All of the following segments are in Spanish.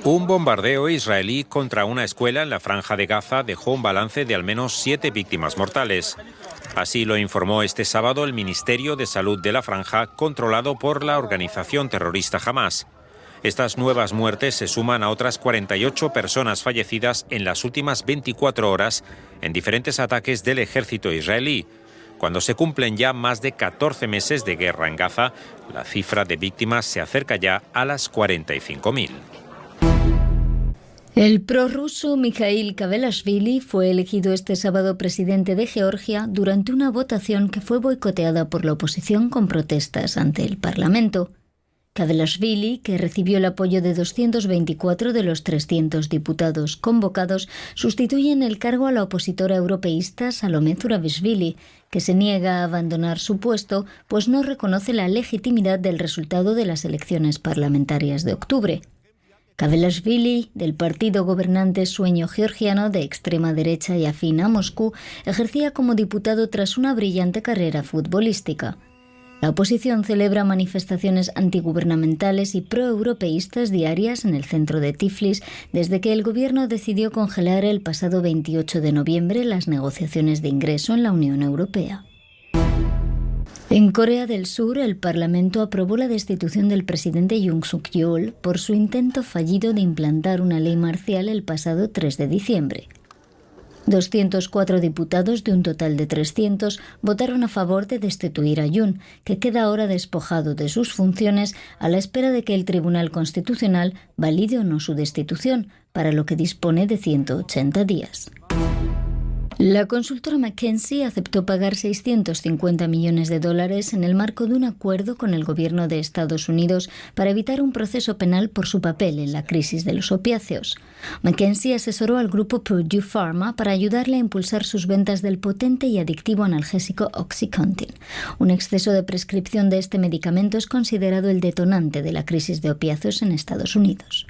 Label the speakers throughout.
Speaker 1: Un bombardeo israelí contra una escuela en la Franja de Gaza dejó un balance de al menos 7 víctimas mortales. Así lo informó este sábado el Ministerio de Salud de la Franja, controlado por la organización terrorista Hamás. Estas nuevas muertes se suman a otras 48 personas fallecidas en las últimas 24 horas en diferentes ataques del ejército israelí. Cuando se cumplen ya más de 14 meses de guerra en Gaza, la cifra de víctimas se acerca ya a las 45.000.
Speaker 2: El prorruso Mikhail Kavelashvili fue elegido este sábado presidente de Georgia durante una votación que fue boicoteada por la oposición con protestas ante el Parlamento. Kavelashvili, que recibió el apoyo de 224 de los 300 diputados convocados, sustituye en el cargo a la opositora europeísta Salome Zurabishvili, que se niega a abandonar su puesto, pues no reconoce la legitimidad del resultado de las elecciones parlamentarias de octubre. Kavelashvili, del partido gobernante Sueño Georgiano de extrema derecha y afín a Moscú, ejercía como diputado tras una brillante carrera futbolística. La oposición celebra manifestaciones antigubernamentales y proeuropeístas diarias en el centro de Tiflis desde que el gobierno decidió congelar el pasado 28 de noviembre las negociaciones de ingreso en la Unión Europea. En Corea del Sur, el Parlamento aprobó la destitución del presidente Yoon Suk-yeol por su intento fallido de implantar una ley marcial el pasado 3 de diciembre. 204 diputados de un total de 300 votaron a favor de destituir a Yoon, que queda ahora despojado de sus funciones a la espera de que el Tribunal Constitucional valide o no su destitución, para lo que dispone de 180 días. La consultora McKinsey aceptó pagar $650 millones en el marco de un acuerdo con el gobierno de Estados Unidos para evitar un proceso penal por su papel en la crisis de los opiáceos. McKinsey asesoró al grupo Purdue Pharma para ayudarle a impulsar sus ventas del potente y adictivo analgésico OxyContin. Un exceso de prescripción de este medicamento es considerado el detonante de la crisis de opiáceos en Estados Unidos.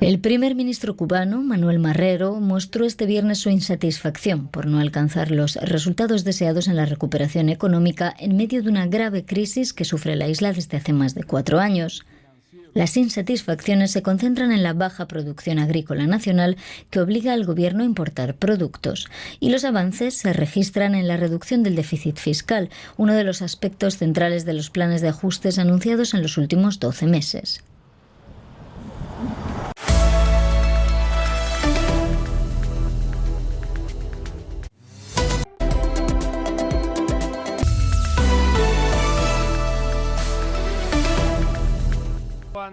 Speaker 2: El primer ministro cubano, Manuel Marrero, mostró este viernes su insatisfacción por no alcanzar los resultados deseados en la recuperación económica en medio de una grave crisis que sufre la isla desde hace más de 4 años. Las insatisfacciones se concentran en la baja producción agrícola nacional que obliga al gobierno a importar productos, y los avances se registran en la reducción del déficit fiscal, uno de los aspectos centrales de los planes de ajustes anunciados en los últimos 12 meses.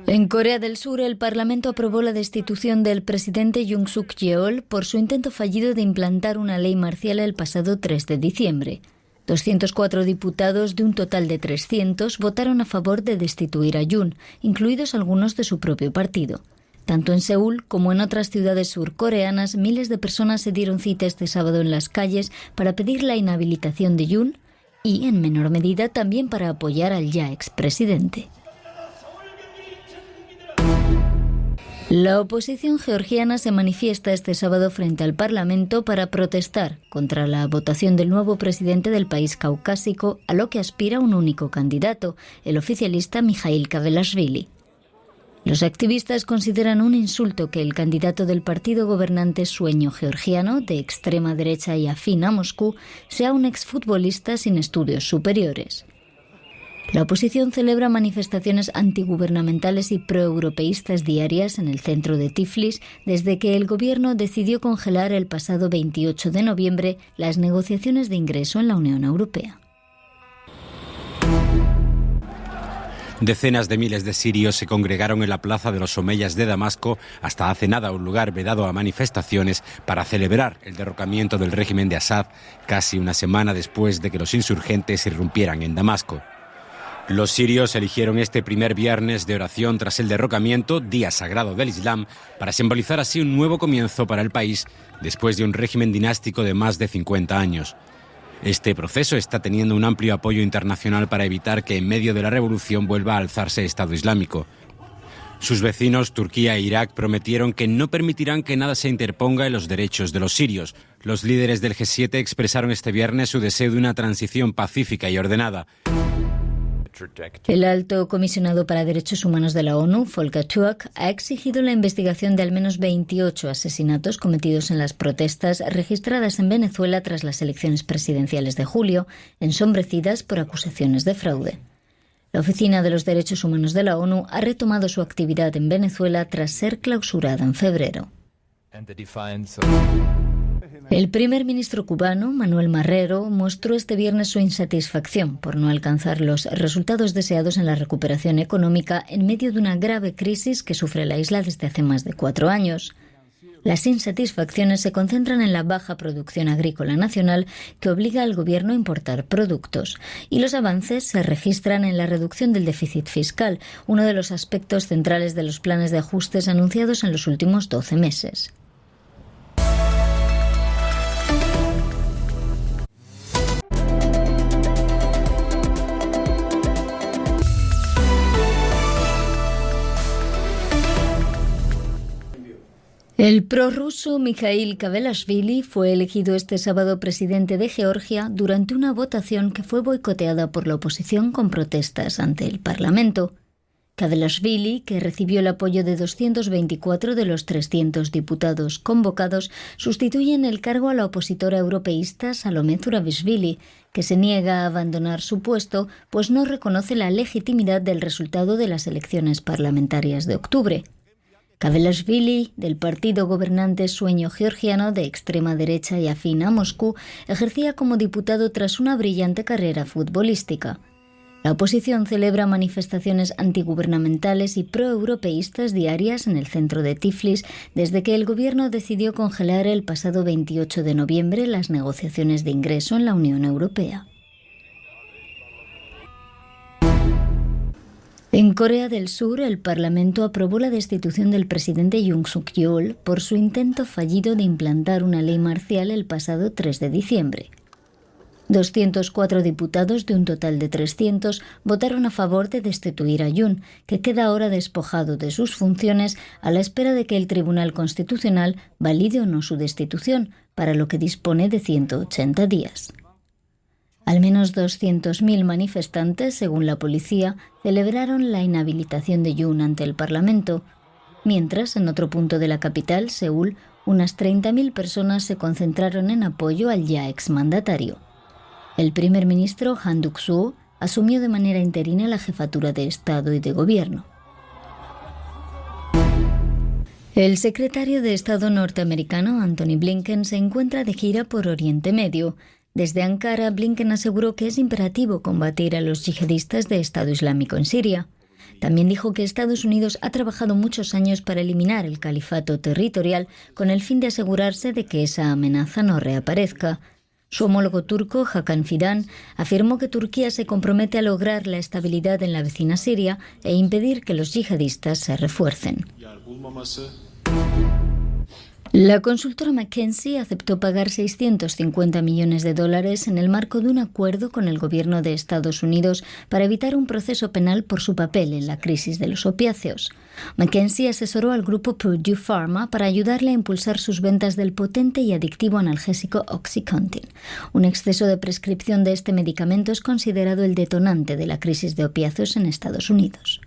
Speaker 2: En Corea del Sur, el Parlamento aprobó la destitución del presidente Yoon Suk-yeol por su intento fallido de implantar una ley marcial el pasado 3 de diciembre. 204 diputados de un total de 300 votaron a favor de destituir a Yoon, incluidos algunos de su propio partido. Tanto en Seúl como en otras ciudades surcoreanas, miles de personas se dieron cita este sábado en las calles para pedir la inhabilitación de Yoon y, en menor medida, también para apoyar al ya expresidente. La oposición georgiana se manifiesta este sábado frente al Parlamento para protestar contra la votación del nuevo presidente del país caucásico, a lo que aspira un único candidato, el oficialista Mikhail Kavelashvili. Los activistas consideran un insulto que el candidato del partido gobernante Sueño Georgiano, de extrema derecha y afín a Moscú, sea un exfutbolista sin estudios superiores. La oposición celebra manifestaciones antigubernamentales y proeuropeístas diarias en el centro de Tiflis desde que el gobierno decidió congelar el pasado 28 de noviembre las negociaciones de ingreso en la Unión Europea.
Speaker 3: Decenas de miles de sirios se congregaron en la plaza de los Omeyas de Damasco, hasta hace nada un lugar vedado a manifestaciones, para celebrar el derrocamiento del régimen de Assad, casi una semana después de que los insurgentes irrumpieran en Damasco. Los sirios eligieron este primer viernes de oración tras el derrocamiento, día sagrado del Islam, para simbolizar así un nuevo comienzo para el país después de un régimen dinástico de más de 50 años. Este proceso está teniendo un amplio apoyo internacional para evitar que en medio de la revolución vuelva a alzarse Estado Islámico. Sus vecinos, Turquía e Irak, prometieron que no permitirán que nada se interponga en los derechos de los sirios. Los líderes del G7 expresaron este viernes su deseo de una transición pacífica y ordenada.
Speaker 2: El alto comisionado para Derechos Humanos de la ONU, Volker Turk, ha exigido la investigación de al menos 28 asesinatos cometidos en las protestas registradas en Venezuela tras las elecciones presidenciales de julio, ensombrecidas por acusaciones de fraude. La Oficina de los Derechos Humanos de la ONU ha retomado su actividad en Venezuela tras ser clausurada en febrero. El primer ministro cubano, Manuel Marrero, mostró este viernes su insatisfacción por no alcanzar los resultados deseados en la recuperación económica en medio de una grave crisis que sufre la isla desde hace más de 4 años. Las insatisfacciones se concentran en la baja producción agrícola nacional que obliga al gobierno a importar productos, y los avances se registran en la reducción del déficit fiscal, uno de los aspectos centrales de los planes de ajustes anunciados en los últimos 12 meses. El prorruso Mikhail Kavelashvili fue elegido este sábado presidente de Georgia durante una votación que fue boicoteada por la oposición con protestas ante el Parlamento. Kavelashvili, que recibió el apoyo de 224 de los 300 diputados convocados, sustituye en el cargo a la opositora europeísta Salome Zurabishvili, que se niega a abandonar su puesto, pues no reconoce la legitimidad del resultado de las elecciones parlamentarias de octubre. Kavelashvili, del partido gobernante Sueño Georgiano de extrema derecha y afín a Moscú, ejercía como diputado tras una brillante carrera futbolística. La oposición celebra manifestaciones antigubernamentales y proeuropeístas diarias en el centro de Tiflis desde que el gobierno decidió congelar el pasado 28 de noviembre las negociaciones de ingreso en la Unión Europea. En Corea del Sur, el Parlamento aprobó la destitución del presidente Yoon Suk-yeol por su intento fallido de implantar una ley marcial el pasado 3 de diciembre. 204 diputados de un total de 300 votaron a favor de destituir a Yoon, que queda ahora despojado de sus funciones a la espera de que el Tribunal Constitucional valide o no su destitución, para lo que dispone de 180 días. Al menos 200.000 manifestantes, según la policía, celebraron la inhabilitación de Yoon ante el Parlamento, mientras en otro punto de la capital, Seúl, unas 30.000 personas se concentraron en apoyo al ya exmandatario. El primer ministro Han Duck-soo asumió de manera interina la jefatura de Estado y de Gobierno. El secretario de Estado norteamericano, Antony Blinken, se encuentra de gira por Oriente Medio. Desde Ankara, Blinken aseguró que es imperativo combatir a los yihadistas de Estado Islámico en Siria. También dijo que Estados Unidos ha trabajado muchos años para eliminar el califato territorial con el fin de asegurarse de que esa amenaza no reaparezca. Su homólogo turco, Hakan Fidan, afirmó que Turquía se compromete a lograr la estabilidad en la vecina Siria e impedir que los yihadistas se refuercen. La consultora McKinsey aceptó pagar $650 millones en el marco de un acuerdo con el gobierno de Estados Unidos para evitar un proceso penal por su papel en la crisis de los opiáceos. McKinsey asesoró al grupo Purdue Pharma para ayudarle a impulsar sus ventas del potente y adictivo analgésico OxyContin. Un exceso de prescripción de este medicamento es considerado el detonante de la crisis de opiáceos en Estados Unidos.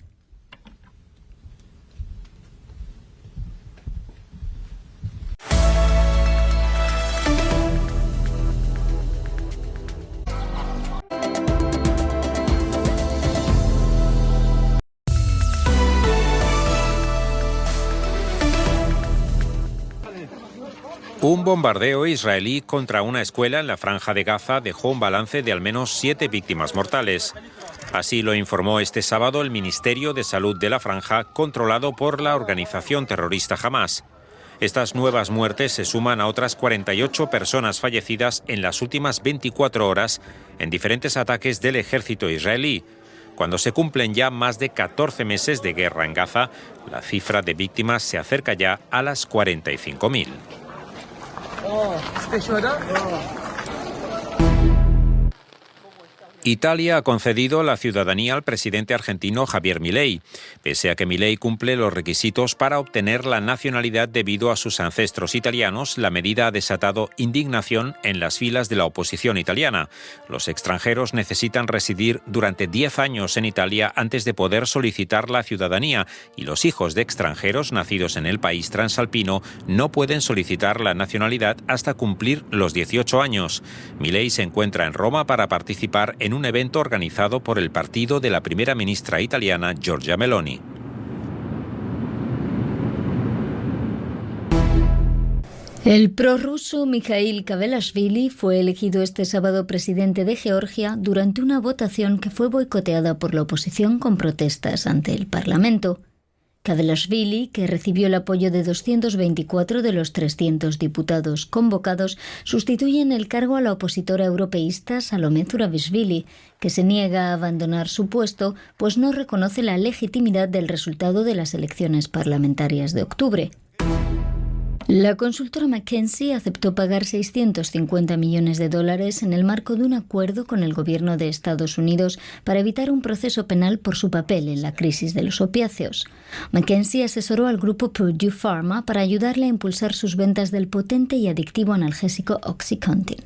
Speaker 1: Un bombardeo israelí contra una escuela en la Franja de Gaza dejó un balance de al menos 7 víctimas mortales. Así lo informó este sábado el Ministerio de Salud de la Franja, controlado por la organización terrorista Hamás. Estas nuevas muertes se suman a otras 48 personas fallecidas en las últimas 24 horas en diferentes ataques del ejército israelí. Cuando se cumplen ya más de 14 meses de guerra en Gaza, la cifra de víctimas se acerca ya a las 45.000. Italia ha concedido la ciudadanía al presidente argentino Javier Milei, pese a que Milei cumple los requisitos para obtener la nacionalidad debido a sus ancestros italianos. La medida ha desatado indignación en las filas de la oposición italiana. Los extranjeros necesitan residir durante 10 años en Italia antes de poder solicitar la ciudadanía, y los hijos de extranjeros nacidos en el país transalpino no pueden solicitar la nacionalidad hasta cumplir los 18 años. Milei se encuentra en Roma para participar en un evento organizado por el partido de la primera ministra italiana Giorgia Meloni.
Speaker 2: El prorruso Mikhail Kavelashvili fue elegido este sábado presidente de Georgia durante una votación que fue boicoteada por la oposición con protestas ante el Parlamento. Kavelashvili, que recibió el apoyo de 224 de los 300 diputados convocados, sustituye en el cargo a la opositora europeísta Salome Zurabishvili, que se niega a abandonar su puesto, pues no reconoce la legitimidad del resultado de las elecciones parlamentarias de octubre. La consultora McKinsey aceptó pagar $650 millones en el marco de un acuerdo con el gobierno de Estados Unidos para evitar un proceso penal por su papel en la crisis de los opiáceos. McKinsey asesoró al grupo Purdue Pharma para ayudarle a impulsar sus ventas del potente y adictivo analgésico OxyContin.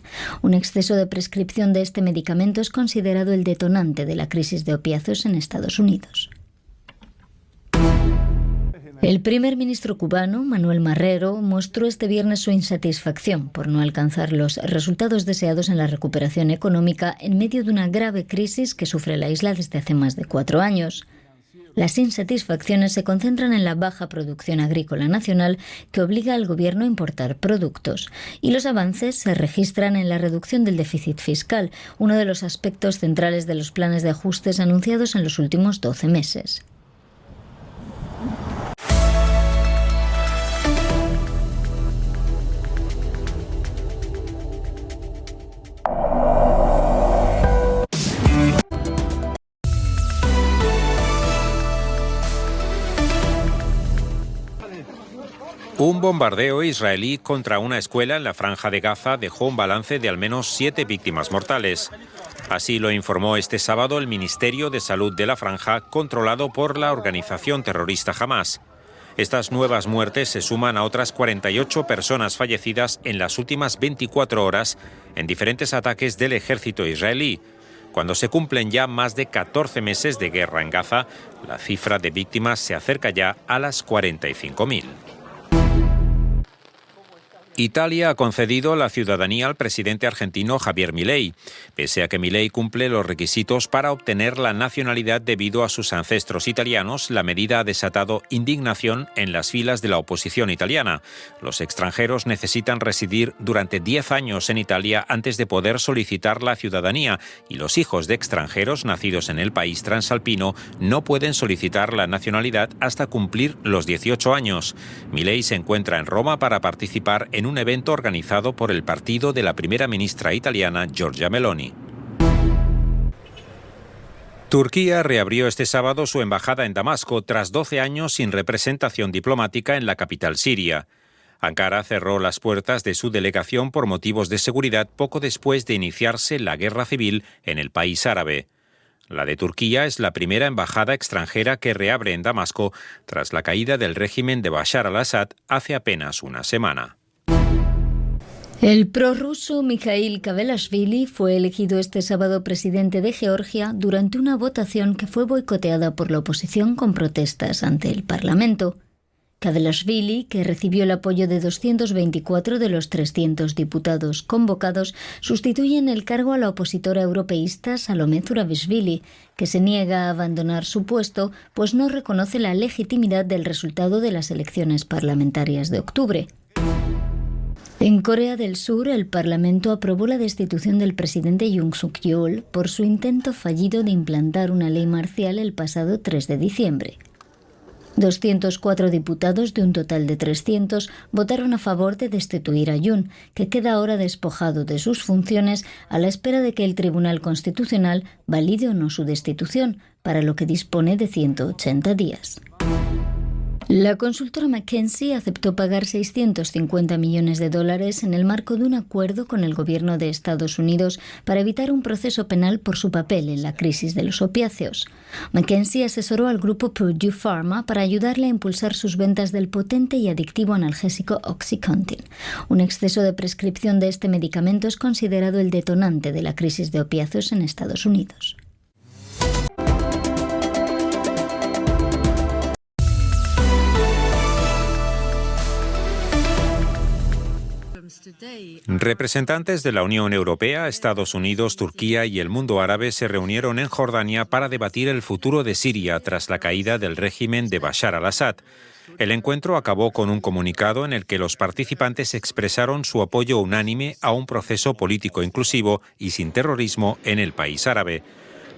Speaker 2: Un exceso de prescripción de este medicamento es considerado el detonante de la crisis de opiáceos en Estados Unidos. El primer ministro cubano, Manuel Marrero, mostró este viernes su insatisfacción por no alcanzar los resultados deseados en la recuperación económica en medio de una grave crisis que sufre la isla desde hace más de 4 años. Las insatisfacciones se concentran en la baja producción agrícola nacional que obliga al gobierno a importar productos, y los avances se registran en la reducción del déficit fiscal, uno de los aspectos centrales de los planes de ajustes anunciados en los últimos 12 meses.
Speaker 1: Un bombardeo israelí contra una escuela en la Franja de Gaza dejó un balance de al menos 7 víctimas mortales. Así lo informó este sábado el Ministerio de Salud de la Franja, controlado por la organización terrorista Hamás. Estas nuevas muertes se suman a otras 48 personas fallecidas en las últimas 24 horas en diferentes ataques del ejército israelí. Cuando se cumplen ya más de 14 meses de guerra en Gaza, la cifra de víctimas se acerca ya a las 45.000. Italia ha concedido la ciudadanía al presidente argentino Javier Milei, pese a que Milei cumple los requisitos para obtener la nacionalidad debido a sus ancestros italianos. La medida ha desatado indignación en las filas de la oposición italiana. Los extranjeros necesitan residir durante 10 años en Italia antes de poder solicitar la ciudadanía, y los hijos de extranjeros nacidos en el país transalpino no pueden solicitar la nacionalidad hasta cumplir los 18 años. Milei se encuentra en Roma para participar en un evento organizado por el partido de la primera ministra italiana Giorgia Meloni. Turquía reabrió este sábado su embajada en Damasco tras 12 años sin representación diplomática en la capital siria. Ankara cerró las puertas de su delegación por motivos de seguridad poco después de iniciarse la guerra civil en el país árabe. La de Turquía es la primera embajada extranjera que reabre en Damasco tras la caída del régimen de Bashar al-Assad hace apenas una semana.
Speaker 2: El prorruso Mikhail Kavelashvili fue elegido este sábado presidente de Georgia durante una votación que fue boicoteada por la oposición con protestas ante el Parlamento. Kavelashvili, que recibió el apoyo de 224 de los 300 diputados convocados, sustituye en el cargo a la opositora europeísta Salome Zurabishvili, que se niega a abandonar su puesto, pues no reconoce la legitimidad del resultado de las elecciones parlamentarias de octubre. En Corea del Sur, el Parlamento aprobó la destitución del presidente Yoon Suk-yeol por su intento fallido de implantar una ley marcial el pasado 3 de diciembre. 204 diputados de un total de 300 votaron a favor de destituir a Yoon, que queda ahora despojado de sus funciones a la espera de que el Tribunal Constitucional valide o no su destitución, para lo que dispone de 180 días. La consultora McKinsey aceptó pagar $650 millones en el marco de un acuerdo con el gobierno de Estados Unidos para evitar un proceso penal por su papel en la crisis de los opiáceos. McKinsey asesoró al grupo Purdue Pharma para ayudarle a impulsar sus ventas del potente y adictivo analgésico OxyContin. Un exceso de prescripción de este medicamento es considerado el detonante de la crisis de opiáceos en Estados Unidos.
Speaker 1: Representantes de la Unión Europea, Estados Unidos, Turquía y el mundo árabe se reunieron en Jordania para debatir el futuro de Siria tras la caída del régimen de Bashar al-Assad. El encuentro acabó con un comunicado en el que los participantes expresaron su apoyo unánime a un proceso político inclusivo y sin terrorismo en el país árabe.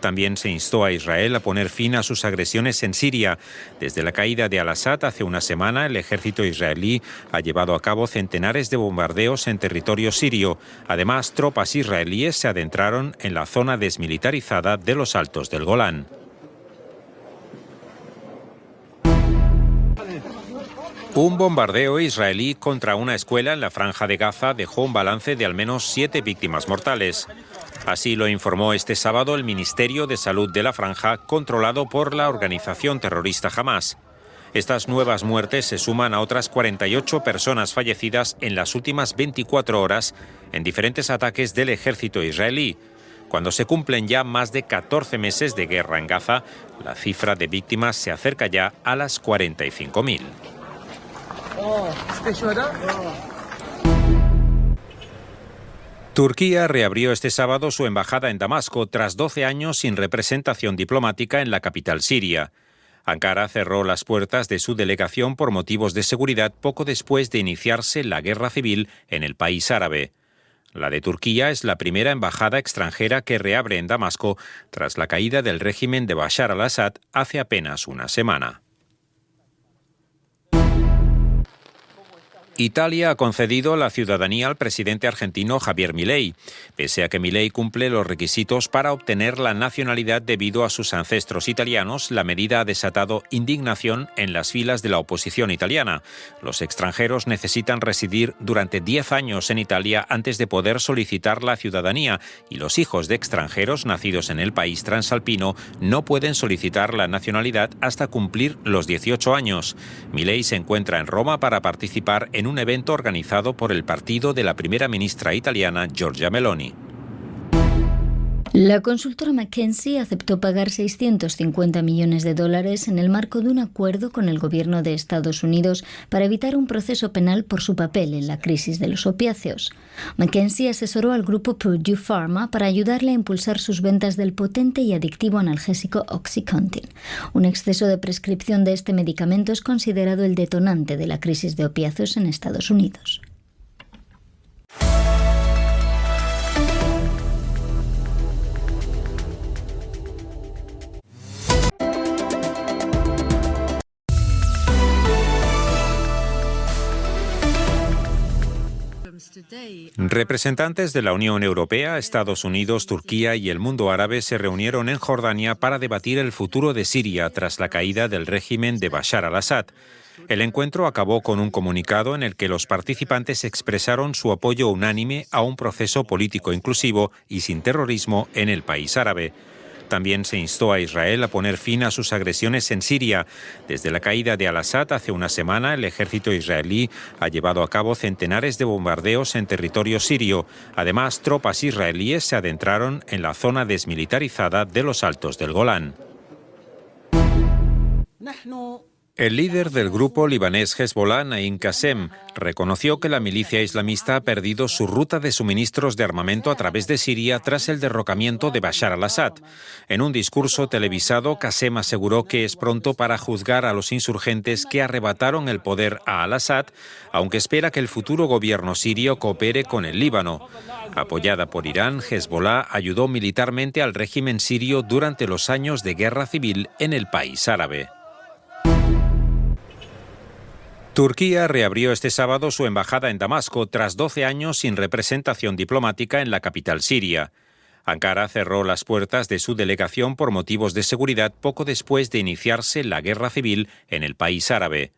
Speaker 1: También se instó a Israel a poner fin a sus agresiones en Siria. Desde la caída de al-Assad hace una semana, el ejército israelí ha llevado a cabo centenares de bombardeos en territorio sirio. Además, tropas israelíes se adentraron en la zona desmilitarizada de los Altos del Golán. Un bombardeo israelí contra una escuela en la Franja de Gaza dejó un balance de al menos 7 víctimas mortales. Así lo informó este sábado el Ministerio de Salud de la Franja, controlado por la organización terrorista Hamás. Estas nuevas muertes se suman a otras 48 personas fallecidas en las últimas 24 horas en diferentes ataques del ejército israelí. Cuando se cumplen ya más de 14 meses de guerra en Gaza, la cifra de víctimas se acerca ya a las 45.000. Turquía reabrió este sábado su embajada en Damasco tras 12 años sin representación diplomática en la capital siria. Ankara cerró las puertas de su delegación por motivos de seguridad poco después de iniciarse la guerra civil en el país árabe. La de Turquía es la primera embajada extranjera que reabre en Damasco tras la caída del régimen de Bashar al-Assad hace apenas una semana. Italia ha concedido la ciudadanía al presidente argentino Javier Milei, pese a que Milei cumple los requisitos para obtener la nacionalidad debido a sus ancestros italianos. La medida ha desatado indignación en las filas de la oposición italiana. Los extranjeros necesitan residir durante 10 años en Italia antes de poder solicitar la ciudadanía, y los hijos de extranjeros nacidos en el país transalpino no pueden solicitar la nacionalidad hasta cumplir los 18 años. Milei se encuentra en Roma para participar en un evento organizado por el partido de la primera ministra italiana Giorgia Meloni.
Speaker 2: La consultora McKinsey aceptó pagar $650 millones en el marco de un acuerdo con el gobierno de Estados Unidos para evitar un proceso penal por su papel en la crisis de los opiáceos. McKinsey asesoró al grupo Purdue Pharma para ayudarle a impulsar sus ventas del potente y adictivo analgésico OxyContin. Un exceso de prescripción de este medicamento es considerado el detonante de la crisis de opiáceos en Estados Unidos.
Speaker 1: Representantes de la Unión Europea, Estados Unidos, Turquía y el mundo árabe se reunieron en Jordania para debatir el futuro de Siria tras la caída del régimen de Bashar al-Assad. El encuentro acabó con un comunicado en el que los participantes expresaron su apoyo unánime a un proceso político inclusivo y sin terrorismo en el país árabe. También se instó a Israel a poner fin a sus agresiones en Siria. Desde la caída de al-Assad hace una semana, el ejército israelí ha llevado a cabo centenares de bombardeos en territorio sirio. Además, tropas israelíes se adentraron en la zona desmilitarizada de los Altos del Golán. El líder del grupo libanés Hezbollah, Naim Qassem, reconoció que la milicia islamista ha perdido su ruta de suministros de armamento a través de Siria tras el derrocamiento de Bashar al-Assad. En un discurso televisado, Qassem aseguró que es pronto para juzgar a los insurgentes que arrebataron el poder a al-Assad, aunque espera que el futuro gobierno sirio coopere con el Líbano. Apoyada por Irán, Hezbollah ayudó militarmente al régimen sirio durante los años de guerra civil en el país árabe. Turquía reabrió este sábado su embajada en Damasco tras 12 años sin representación diplomática en la capital siria. Ankara cerró las puertas de su delegación por motivos de seguridad poco después de iniciarse la guerra civil en el país árabe.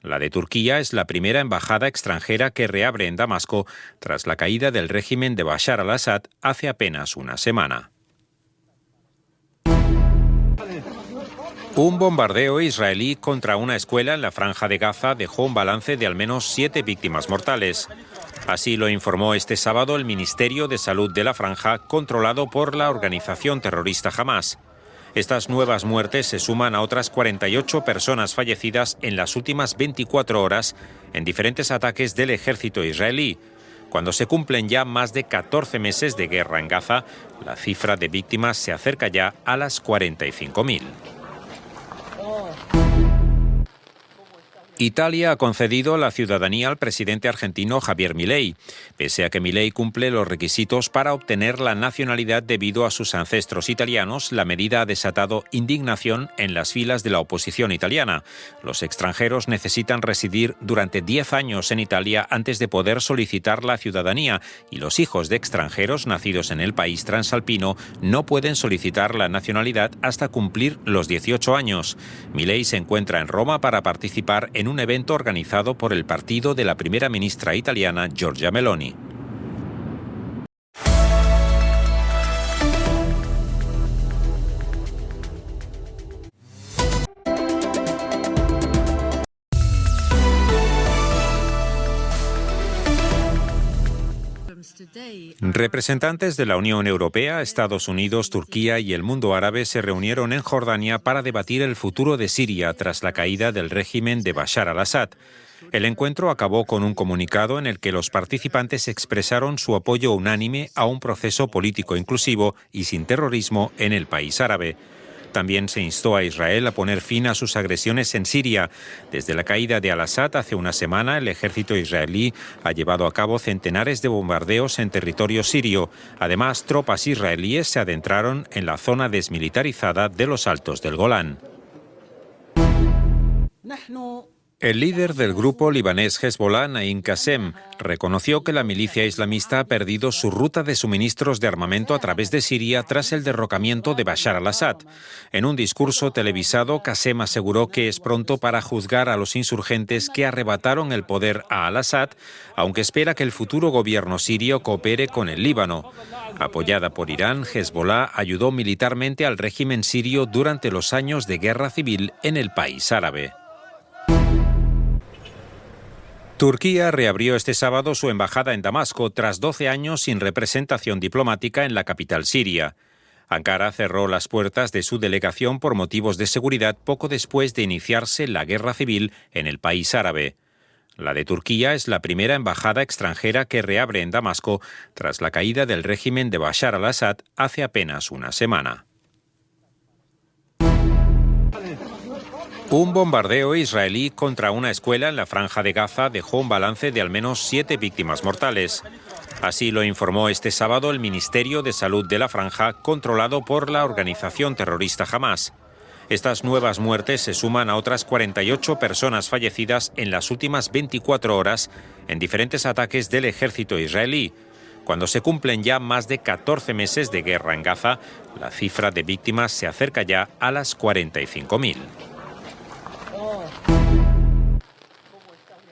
Speaker 1: La de Turquía es la primera embajada extranjera que reabre en Damasco tras la caída del régimen de Bashar al-Assad hace apenas una semana. Un bombardeo israelí contra una escuela en la Franja de Gaza dejó un balance de al menos 7 víctimas mortales. Así lo informó este sábado el Ministerio de Salud de la Franja, controlado por la organización terrorista Hamás. Estas nuevas muertes se suman a otras 48 personas fallecidas en las últimas 24 horas en diferentes ataques del ejército israelí. Cuando se cumplen ya más de 14 meses de guerra en Gaza, la cifra de víctimas se acerca ya a las 45.000. Italia ha concedido la ciudadanía al presidente argentino Javier Milei, pese a que Milei cumple los requisitos para obtener la nacionalidad debido a sus ancestros italianos. La medida ha desatado indignación en las filas de la oposición italiana. Los extranjeros necesitan residir durante 10 años en Italia antes de poder solicitar la ciudadanía, y los hijos de extranjeros nacidos en el país transalpino no pueden solicitar la nacionalidad hasta cumplir los 18 años. Milei se encuentra en Roma para participar en un evento organizado por el partido de la primera ministra italiana Giorgia Meloni. Representantes de la Unión Europea, Estados Unidos, Turquía y el mundo árabe se reunieron en Jordania para debatir el futuro de Siria tras la caída del régimen de Bashar al-Assad. El encuentro acabó con un comunicado en el que los participantes expresaron su apoyo unánime a un proceso político inclusivo y sin terrorismo en el país árabe. También se instó a Israel a poner fin a sus agresiones en Siria. Desde la caída de al-Assad hace una semana, el ejército israelí ha llevado a cabo centenares de bombardeos en territorio sirio. Además, tropas israelíes se adentraron en la zona desmilitarizada de los Altos del Golán. El líder del grupo libanés Hezbollah, Naim Qassem, reconoció que la milicia islamista ha perdido su ruta de suministros de armamento a través de Siria tras el derrocamiento de Bashar al-Assad. En un discurso televisado, Qassem aseguró que es pronto para juzgar a los insurgentes que arrebataron el poder a al-Assad, aunque espera que el futuro gobierno sirio coopere con el Líbano. Apoyada por Irán, Hezbollah ayudó militarmente al régimen sirio durante los años de guerra civil en el país árabe. Turquía reabrió este sábado su embajada en Damasco tras 12 años sin representación diplomática en la capital siria. Ankara cerró las puertas de su delegación por motivos de seguridad poco después de iniciarse la guerra civil en el país árabe. La de Turquía es la primera embajada extranjera que reabre en Damasco tras la caída del régimen de Bashar al-Assad hace apenas una semana. Un bombardeo israelí contra una escuela en la Franja de Gaza dejó un balance de al menos 7 víctimas mortales. Así lo informó este sábado el Ministerio de Salud de la Franja, controlado por la organización terrorista Hamás. Estas nuevas muertes se suman a otras 48 personas fallecidas en las últimas 24 horas en diferentes ataques del ejército israelí. Cuando se cumplen ya más de 14 meses de guerra en Gaza, la cifra de víctimas se acerca ya a las 45.000.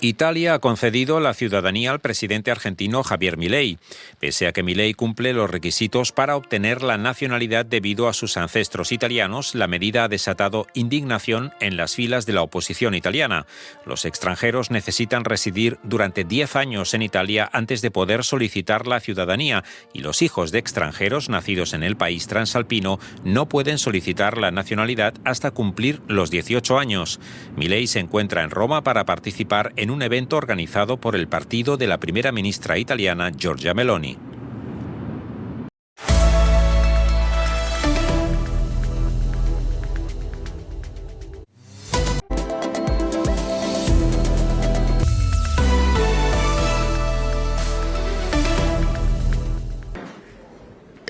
Speaker 1: Italia ha concedido la ciudadanía al presidente argentino Javier Milei, pese a que Milei cumple los requisitos para obtener la nacionalidad debido a sus ancestros italianos. La medida ha desatado indignación en las filas de la oposición italiana. Los extranjeros necesitan residir durante 10 años en Italia antes de poder solicitar la ciudadanía, y los hijos de extranjeros nacidos en el país transalpino no pueden solicitar la nacionalidad hasta cumplir los 18 años. Milei se encuentra en Roma para participar en un evento organizado por el partido de la primera ministra italiana Giorgia Meloni.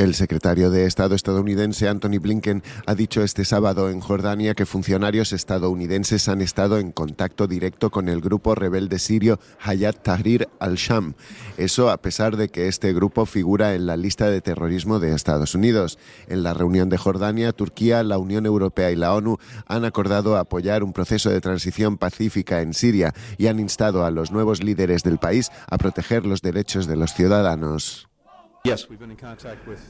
Speaker 4: El secretario de Estado estadounidense Antony Blinken ha dicho este sábado en Jordania que funcionarios estadounidenses han estado en contacto directo con el grupo rebelde sirio Hayat Tahrir al-Sham. Eso a pesar de que este grupo figura en la lista de terrorismo de Estados Unidos. En la reunión de Jordania, Turquía, la Unión Europea y la ONU han acordado apoyar un proceso de transición pacífica en Siria y han instado a los nuevos líderes del país a proteger los derechos de los ciudadanos.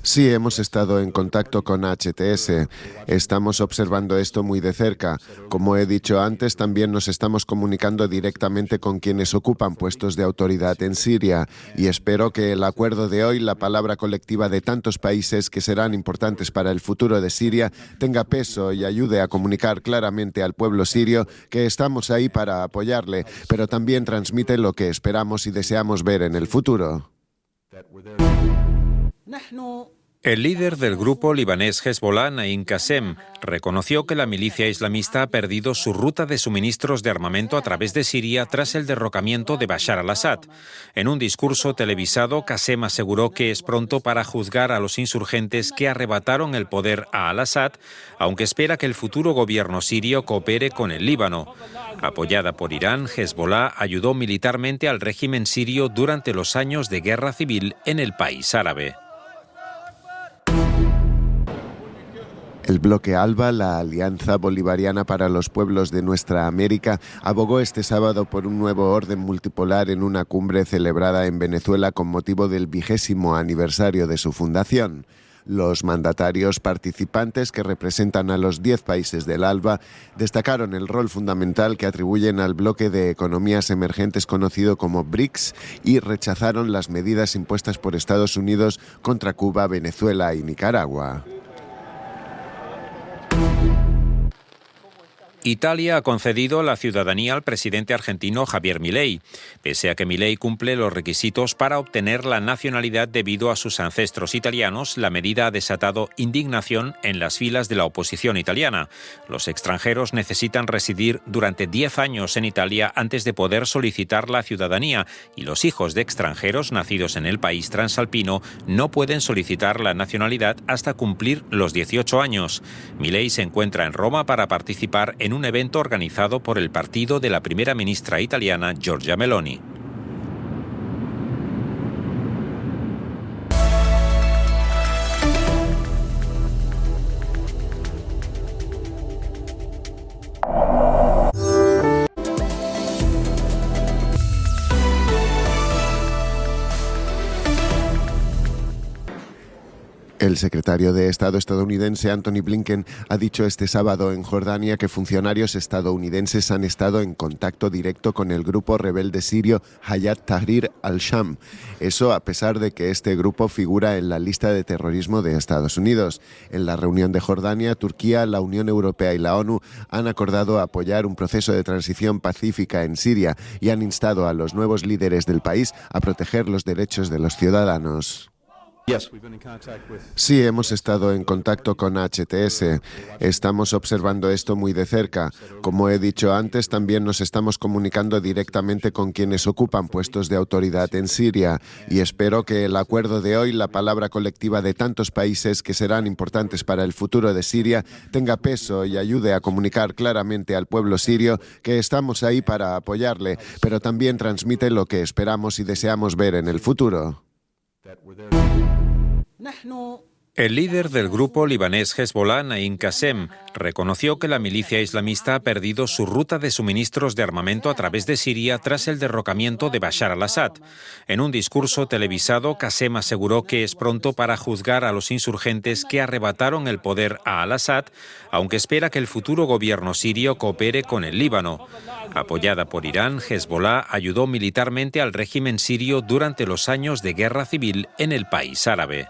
Speaker 4: Sí, hemos estado en contacto con HTS. Estamos observando esto muy de cerca. Como he dicho antes, también nos estamos comunicando directamente con quienes ocupan puestos de autoridad en Siria y espero que el acuerdo de hoy, la palabra colectiva de tantos países que serán importantes para el futuro de Siria, tenga peso y ayude a comunicar claramente al pueblo sirio que estamos ahí para apoyarle, pero también transmite lo que esperamos y deseamos ver en el futuro.
Speaker 1: El líder del grupo libanés Hezbollah, Naim Qassem, reconoció que la milicia islamista ha perdido su ruta de suministros de armamento a través de Siria tras el derrocamiento de Bashar al-Assad. En un discurso televisado, Qassem aseguró que es pronto para juzgar a los insurgentes que arrebataron el poder a al-Assad, aunque espera que el futuro gobierno sirio coopere con el Líbano. Apoyada por Irán, Hezbollah ayudó militarmente al régimen sirio durante los años de guerra civil en el país árabe.
Speaker 4: El bloque ALBA, la Alianza Bolivariana para los Pueblos de Nuestra América, abogó este sábado por un nuevo orden multipolar en una cumbre celebrada en Venezuela con motivo del 20º aniversario de su fundación. Los mandatarios participantes, que representan a los 10 países del ALBA, destacaron el rol fundamental que atribuyen al bloque de economías emergentes conocido como BRICS y rechazaron las medidas impuestas por Estados Unidos contra Cuba, Venezuela y Nicaragua.
Speaker 1: Italia ha concedido la ciudadanía al presidente argentino Javier Milei, pese a que Milei cumple los requisitos para obtener la nacionalidad debido a sus ancestros italianos. La medida ha desatado indignación en las filas de la oposición italiana. Los extranjeros necesitan residir durante 10 años en Italia antes de poder solicitar la ciudadanía y los hijos de extranjeros nacidos en el país transalpino no pueden solicitar la nacionalidad hasta cumplir los 18 años. Milei se encuentra en Roma para participar en un evento organizado por el partido de la primera ministra italiana Giorgia Meloni.
Speaker 4: El secretario de Estado estadounidense Antony Blinken ha dicho este sábado en Jordania que funcionarios estadounidenses han estado en contacto directo con el grupo rebelde sirio Hayat Tahrir al-Sham. Eso a pesar de que este grupo figura en la lista de terrorismo de Estados Unidos. En la reunión de Jordania, Turquía, la Unión Europea y la ONU han acordado apoyar un proceso de transición pacífica en Siria y han instado a los nuevos líderes del país a proteger los derechos de los ciudadanos. Sí, hemos estado en contacto con HTS. Estamos observando esto muy de cerca. Como he dicho antes, también nos estamos comunicando directamente con quienes ocupan puestos de autoridad en Siria y espero que el acuerdo de hoy, la palabra colectiva de tantos países que serán importantes para el futuro de Siria, tenga peso y ayude a comunicar claramente al pueblo sirio que estamos ahí para apoyarle, pero también transmite lo que esperamos y deseamos ver en el futuro.
Speaker 1: El líder del grupo libanés Hezbollah, Naim Qassem, reconoció que la milicia islamista ha perdido su ruta de suministros de armamento a través de Siria tras el derrocamiento de Bashar al-Assad. En un discurso televisado, Qassem aseguró que es pronto para juzgar a los insurgentes que arrebataron el poder a al-Assad, aunque espera que el futuro gobierno sirio coopere con el Líbano. Apoyada por Irán, Hezbollah ayudó militarmente al régimen sirio durante los años de guerra civil en el país árabe.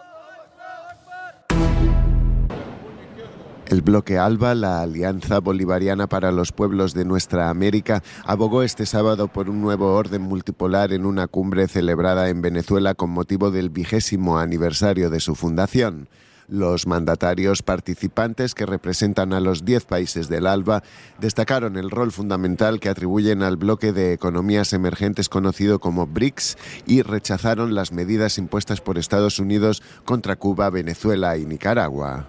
Speaker 4: El bloque ALBA, la Alianza Bolivariana para los Pueblos de Nuestra América, abogó este sábado por un nuevo orden multipolar en una cumbre celebrada en Venezuela con motivo del 20º aniversario de su fundación. Los mandatarios participantes, que representan a los 10 países del ALBA, destacaron el rol fundamental que atribuyen al bloque de economías emergentes conocido como BRICS y rechazaron las medidas impuestas por Estados Unidos contra Cuba, Venezuela y Nicaragua.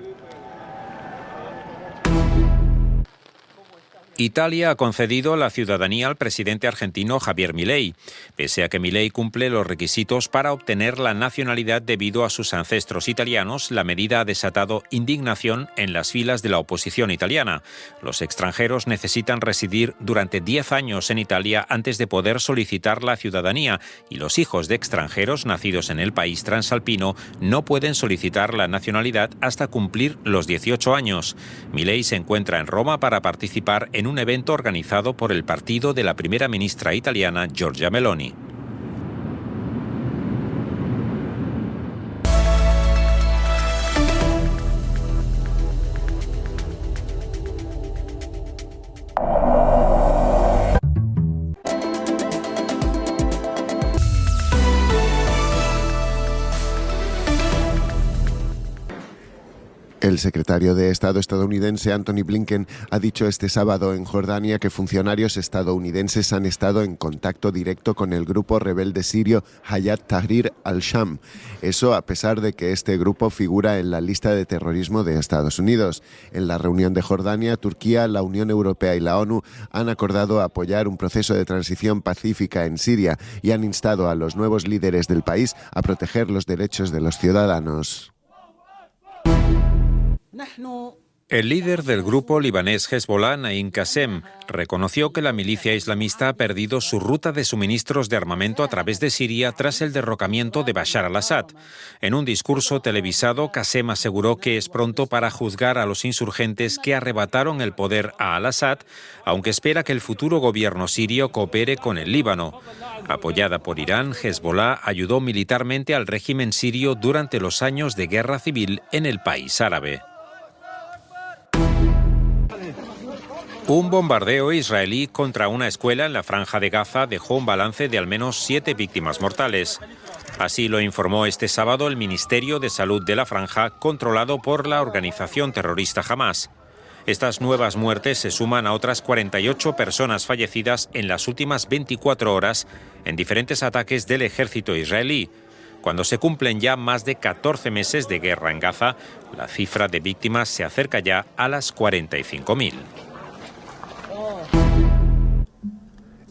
Speaker 1: Italia ha concedido la ciudadanía al presidente argentino Javier Milei, pese a que Milei cumple los requisitos para obtener la nacionalidad debido a sus ancestros italianos. La medida ha desatado indignación en las filas de la oposición italiana. Los extranjeros necesitan residir durante 10 años en Italia antes de poder solicitar la ciudadanía, y los hijos de extranjeros nacidos en el país transalpino no pueden solicitar la nacionalidad hasta cumplir los 18 años. Milei se encuentra en Roma para participar en un evento organizado por el partido de la primera ministra italiana Giorgia Meloni.
Speaker 4: El secretario de Estado estadounidense Antony Blinken ha dicho este sábado en Jordania que funcionarios estadounidenses han estado en contacto directo con el grupo rebelde sirio Hayat Tahrir al-Sham. Eso a pesar de que este grupo figura en la lista de terrorismo de Estados Unidos. En la reunión de Jordania, Turquía, la Unión Europea y la ONU han acordado apoyar un proceso de transición pacífica en Siria y han instado a los nuevos líderes del país a proteger los derechos de los ciudadanos.
Speaker 1: El líder del grupo libanés Hezbollah, Naim Qassem, reconoció que la milicia islamista ha perdido su ruta de suministros de armamento a través de Siria tras el derrocamiento de Bashar al-Assad. En un discurso televisado, Qassem aseguró que es pronto para juzgar a los insurgentes que arrebataron el poder a al-Assad, aunque espera que el futuro gobierno sirio coopere con el Líbano. Apoyada por Irán, Hezbollah ayudó militarmente al régimen sirio durante los años de guerra civil en el país árabe. Un bombardeo israelí contra una escuela en la Franja de Gaza dejó un balance de al menos 7 víctimas mortales. Así lo informó este sábado el Ministerio de Salud de la Franja, controlado por la organización terrorista Hamás. Estas nuevas muertes se suman a otras 48 personas fallecidas en las últimas 24 horas en diferentes ataques del ejército israelí. Cuando se cumplen ya más de 14 meses de guerra en Gaza, la cifra de víctimas se acerca ya a las 45.000.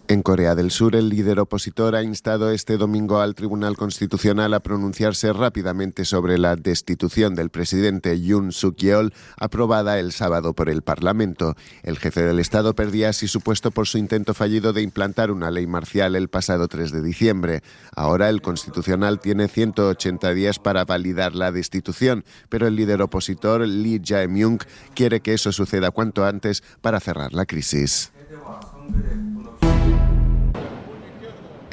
Speaker 4: En Corea del Sur, el líder opositor ha instado este domingo al Tribunal Constitucional a pronunciarse rápidamente sobre la destitución del presidente Yoon Suk-yeol, aprobada el sábado por el Parlamento. El jefe del Estado perdía así su puesto por su intento fallido de implantar una ley marcial el pasado 3 de diciembre. Ahora el Constitucional tiene 180 días para validar la destitución, pero el líder opositor Lee Jae-myung quiere que eso suceda cuanto antes para cerrar la crisis.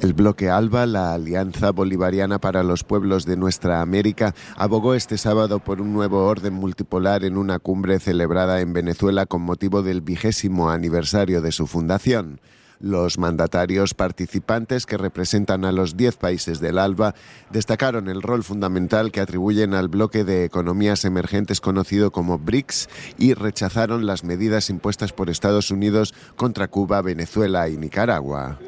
Speaker 4: El bloque ALBA, la Alianza Bolivariana para los Pueblos de Nuestra América, abogó este sábado por un nuevo orden multipolar en una cumbre celebrada en Venezuela con motivo del 20º aniversario de su fundación. Los mandatarios participantes, que representan a los 10 países del ALBA, destacaron el rol fundamental que atribuyen al bloque de economías emergentes conocido como BRICS y rechazaron las medidas impuestas por Estados Unidos contra Cuba, Venezuela y Nicaragua.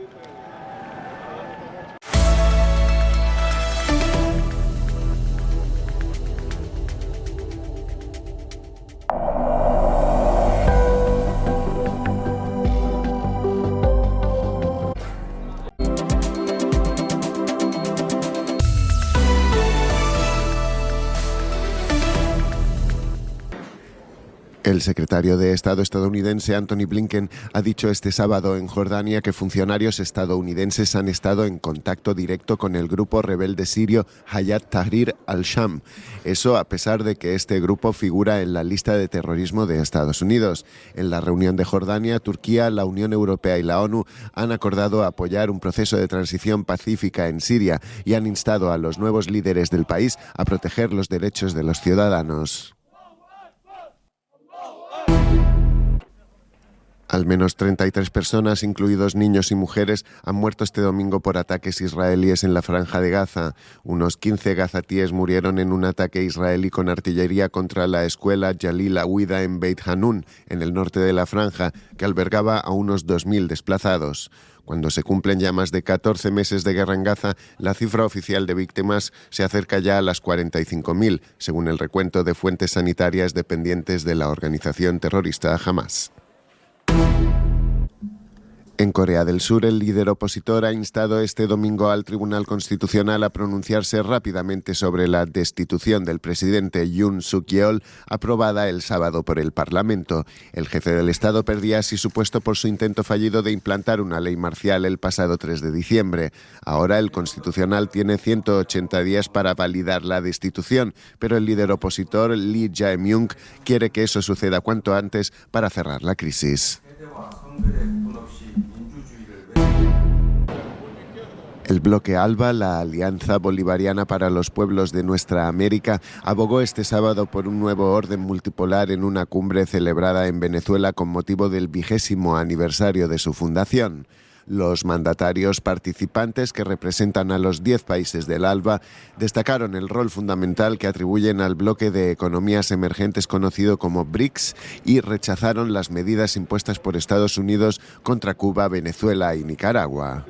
Speaker 4: El secretario de Estado estadounidense Antony Blinken ha dicho este sábado en Jordania que funcionarios estadounidenses han estado en contacto directo con el grupo rebelde sirio Hayat Tahrir al-Sham. Eso a pesar de que este grupo figura en la lista de terrorismo de Estados Unidos. En la reunión de Jordania, Turquía, la Unión Europea y la ONU han acordado apoyar un proceso de transición pacífica en Siria y han instado a los nuevos líderes del país a proteger los derechos de los ciudadanos. Al menos 33 personas, incluidos niños y mujeres, han muerto este domingo por ataques israelíes en la Franja de Gaza. Unos 15 gazatíes murieron en un ataque israelí con artillería contra la escuela Jalil Awida en Beit Hanun, en el norte de la Franja, que albergaba a unos 2.000 desplazados. Cuando se cumplen ya más de 14 meses de guerra en Gaza, la cifra oficial de víctimas se acerca ya a las 45.000, según el recuento de fuentes sanitarias dependientes de la organización terrorista Hamas. En Corea del Sur, el líder opositor ha instado este domingo al Tribunal Constitucional a pronunciarse rápidamente sobre la destitución del presidente Yoon Suk-yeol, aprobada el sábado por el Parlamento. El jefe del Estado perdía así su puesto por su intento fallido de implantar una ley marcial el pasado 3 de diciembre. Ahora el Constitucional tiene 180 días para validar la destitución, pero el líder opositor, Lee Jae-myung, quiere que eso suceda cuanto antes para cerrar la crisis. El bloque ALBA, la Alianza Bolivariana para los Pueblos de Nuestra América, abogó este sábado por un nuevo orden multipolar en una cumbre celebrada en Venezuela con motivo del 20º aniversario de su fundación. Los mandatarios participantes, que representan a los 10 países del ALBA, destacaron el rol fundamental que atribuyen al bloque de economías emergentes conocido como BRICS y rechazaron las medidas impuestas por Estados Unidos contra Cuba, Venezuela y Nicaragua.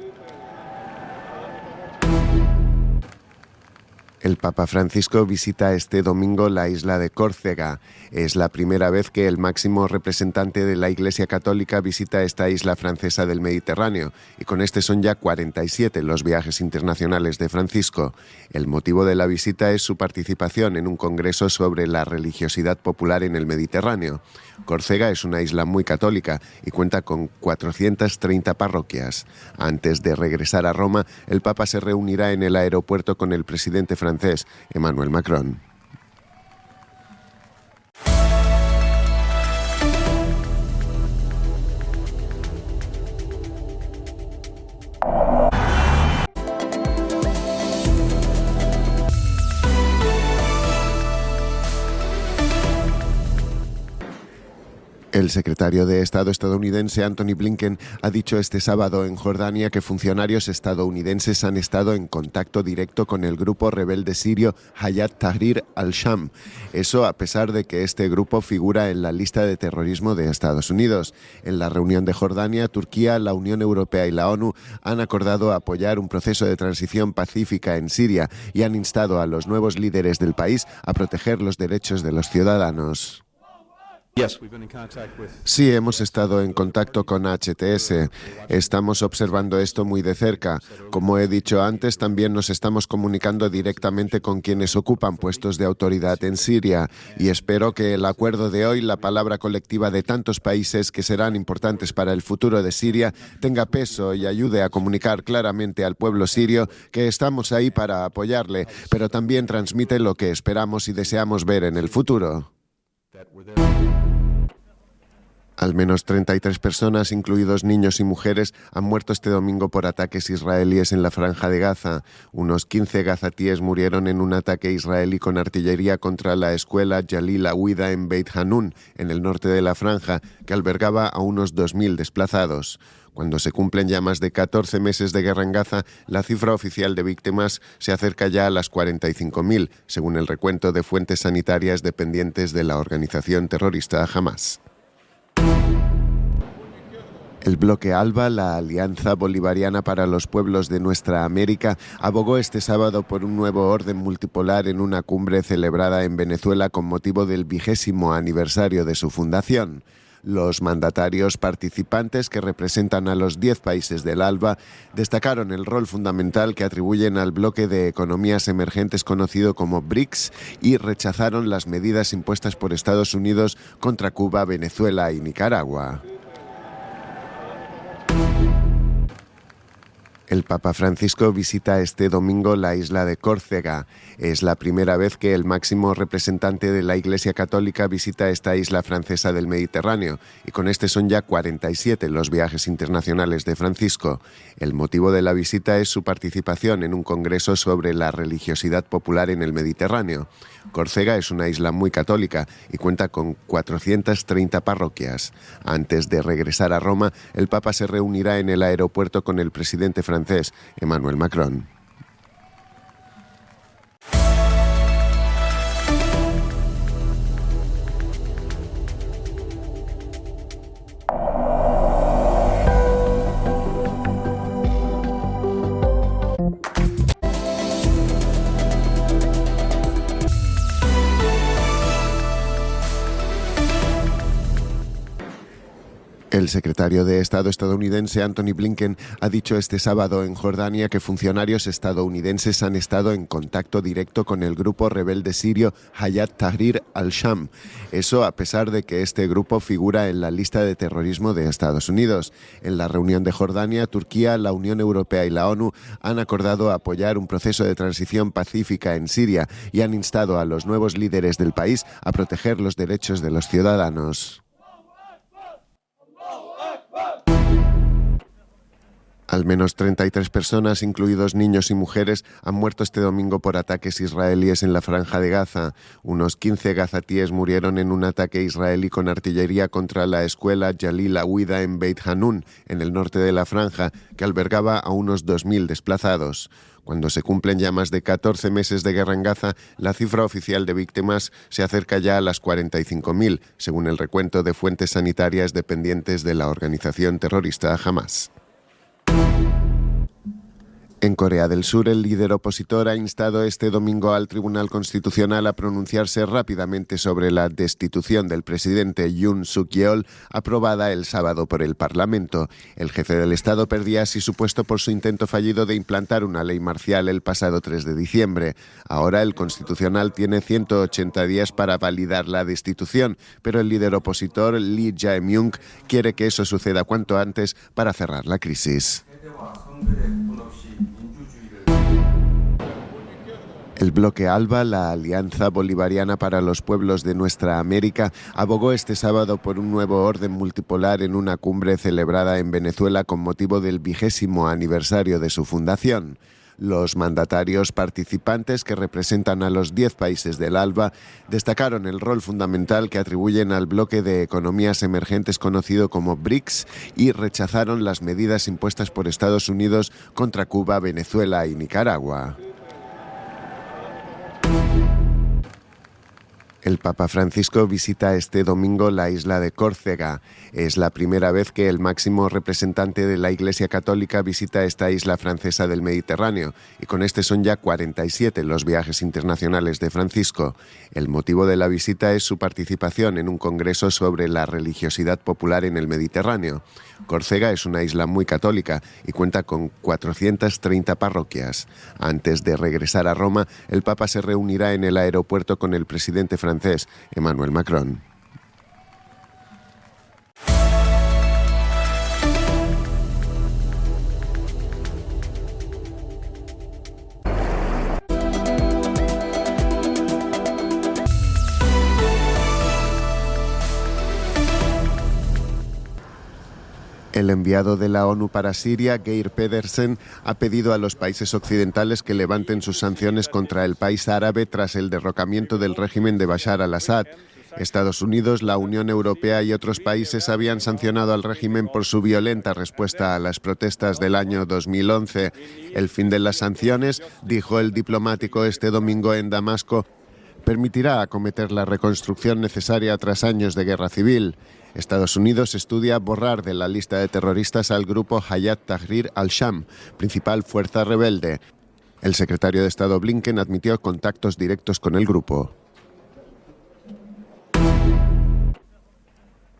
Speaker 4: El Papa Francisco visita este domingo la isla de Córcega. Es la primera vez que el máximo representante de la Iglesia Católica visita esta isla francesa del Mediterráneo, y con este son ya 47 los viajes internacionales de Francisco. El motivo de la visita es su participación en un congreso sobre la religiosidad popular en el Mediterráneo. Córcega es una isla muy católica y cuenta con 430 parroquias. Antes de regresar a Roma, el Papa se reunirá en el aeropuerto con el presidente francés, Emmanuel Macron. El secretario de Estado estadounidense Antony Blinken ha dicho este sábado en Jordania que funcionarios estadounidenses han estado en contacto directo con el grupo rebelde sirio Hayat Tahrir al-Sham. Eso a pesar de que este grupo figura en la lista de terrorismo de Estados Unidos. En la reunión de Jordania, Turquía, la Unión Europea y la ONU han acordado apoyar un proceso de transición pacífica en Siria y han instado a los nuevos líderes del país a proteger los derechos de los ciudadanos. Sí, hemos estado en contacto con HTS. Estamos observando esto muy de cerca. Como he dicho antes, también nos estamos comunicando directamente con quienes ocupan puestos de autoridad en Siria. Y espero que el acuerdo de hoy, la palabra colectiva de tantos países que serán importantes para el futuro de Siria, tenga peso y ayude a comunicar claramente al pueblo sirio que estamos ahí para apoyarle, pero también transmite lo que esperamos y deseamos ver en el futuro. Al menos 33 personas, incluidos niños y mujeres, han muerto este domingo por ataques israelíes en la Franja de Gaza. Unos 15 gazatíes murieron en un ataque israelí con artillería contra la escuela Jalil Awida en Beit Hanun, en el norte de la Franja, que albergaba a unos 2.000 desplazados. Cuando se cumplen ya más de 14 meses de guerra en Gaza, la cifra oficial de víctimas se acerca ya a las 45.000, según el recuento de fuentes sanitarias dependientes de la organización terrorista Hamas. El bloque ALBA, la Alianza Bolivariana para los Pueblos de Nuestra América, abogó este sábado por un nuevo orden multipolar en una cumbre celebrada en Venezuela con motivo del 20º aniversario de su fundación. Los mandatarios participantes, que representan a los 10 países del ALBA, destacaron el rol fundamental que atribuyen al bloque de economías emergentes conocido como BRICS y rechazaron las medidas impuestas por Estados Unidos contra Cuba, Venezuela y Nicaragua. El Papa Francisco visita este domingo la isla de Córcega. Es la primera vez que el máximo representante de la Iglesia Católica visita esta isla francesa del Mediterráneo, y con este son ya 47 los viajes internacionales de Francisco. El motivo de la visita es su participación en un congreso sobre la religiosidad popular en el Mediterráneo. Córcega es una isla muy católica y cuenta con 430 parroquias. Antes de regresar a Roma, el Papa se reunirá en el aeropuerto con el presidente francés, Emmanuel Macron. El secretario de Estado estadounidense Antony Blinken ha dicho este sábado en Jordania que funcionarios estadounidenses han estado en contacto directo con el grupo rebelde sirio Hayat Tahrir al-Sham. Eso a pesar de que este grupo figura en la lista de terrorismo de Estados Unidos. En la reunión de Jordania, Turquía, la Unión Europea y la ONU han acordado apoyar un proceso de transición pacífica en Siria y han instado a los nuevos líderes del país a proteger los derechos de los ciudadanos. Al menos 33 personas, incluidos niños y mujeres, han muerto este domingo por ataques israelíes en la Franja de Gaza. Unos 15 gazatíes murieron en un ataque israelí con artillería contra la escuela Jalil Awida en Beit Hanun, en el norte de la Franja, que albergaba a unos 2.000 desplazados. Cuando se cumplen ya más de 14 meses de guerra en Gaza, la cifra oficial de víctimas se acerca ya a las 45.000, según el recuento de fuentes sanitarias dependientes de la organización terrorista Hamas. En Corea del Sur, el líder opositor ha instado este domingo al Tribunal Constitucional a pronunciarse rápidamente sobre la destitución del presidente Yoon Suk-yeol, aprobada el sábado por el Parlamento. El jefe del Estado perdía así su puesto por su intento fallido de implantar una ley marcial el pasado 3 de diciembre. Ahora el Constitucional tiene 180 días para validar la destitución, pero el líder opositor Lee Jae-myung quiere que eso suceda cuanto antes para cerrar la crisis. El bloque ALBA, la Alianza Bolivariana para los Pueblos de Nuestra América, abogó este sábado por un nuevo orden multipolar en una cumbre celebrada en Venezuela con motivo del 20º aniversario de su fundación. Los mandatarios participantes, que representan a los 10 países del ALBA, destacaron el rol fundamental que atribuyen al bloque de economías emergentes conocido como BRICS y rechazaron las medidas impuestas por Estados Unidos contra Cuba, Venezuela y Nicaragua. El Papa Francisco visita este domingo la isla de Córcega. Es la primera vez que el máximo representante de la Iglesia Católica visita esta isla francesa del Mediterráneo, y con este son ya 47 los viajes internacionales de Francisco. El motivo de la visita es su participación en un congreso sobre la religiosidad popular en el Mediterráneo. Córcega es una isla muy católica y cuenta con 430 parroquias. Antes de regresar a Roma, el Papa se reunirá en el aeropuerto con el presidente francés, Emmanuel Macron. El enviado de la ONU para Siria, Geir Pedersen, ha pedido a los países occidentales que levanten sus sanciones contra el país árabe tras el derrocamiento del régimen de Bashar al-Assad. Estados Unidos, la Unión Europea y otros países habían sancionado al régimen por su violenta respuesta a las protestas del año 2011. El fin de las sanciones, dijo el diplomático este domingo en Damasco, permitirá acometer la reconstrucción necesaria tras años de guerra civil. Estados Unidos estudia borrar de la lista de terroristas al grupo Hayat Tahrir al-Sham, principal fuerza rebelde. El secretario de Estado Blinken admitió contactos directos con el grupo.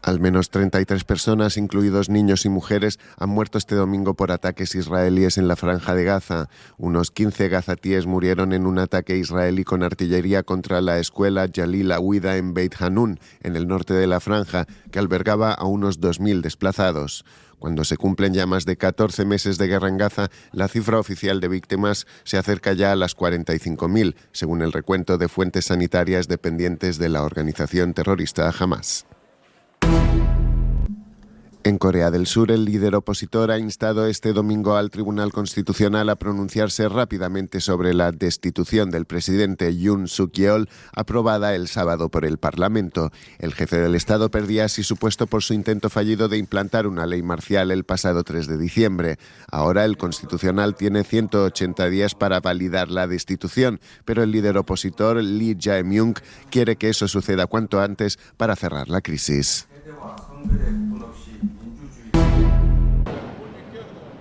Speaker 4: Al menos 33 personas, incluidos niños y mujeres, han muerto este domingo por ataques israelíes en la Franja de Gaza. Unos 15 gazatíes murieron en un ataque israelí con artillería contra la escuela Jalil Awida en Beit Hanun, en el norte de la Franja, que albergaba a unos 2.000 desplazados. Cuando se cumplen ya más de 14 meses de guerra en Gaza, la cifra oficial de víctimas se acerca ya a las 45.000, según el recuento de fuentes sanitarias dependientes de la organización terrorista Hamas. En Corea del Sur, el líder opositor ha instado este domingo al Tribunal Constitucional a pronunciarse rápidamente sobre la destitución del presidente Yoon Suk-yeol, aprobada el sábado por el Parlamento. El jefe del Estado perdía así su puesto por su intento fallido de implantar una ley marcial el pasado 3 de diciembre. Ahora el Constitucional tiene 180 días para validar la destitución, pero el líder opositor Lee Jae-myung quiere que eso suceda cuanto antes para cerrar la crisis.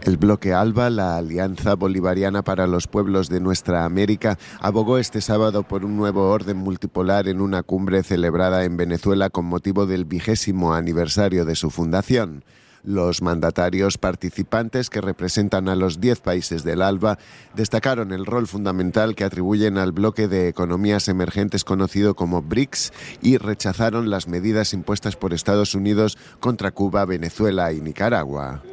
Speaker 4: El bloque ALBA, la Alianza Bolivariana para los Pueblos de Nuestra América, abogó este sábado por un nuevo orden multipolar en una cumbre celebrada en Venezuela con motivo del 20º aniversario de su fundación. Los mandatarios participantes, que representan a los 10 países del ALBA, destacaron el rol fundamental que atribuyen al bloque de economías emergentes conocido como BRICS y rechazaron las medidas impuestas por Estados Unidos contra Cuba, Venezuela y Nicaragua.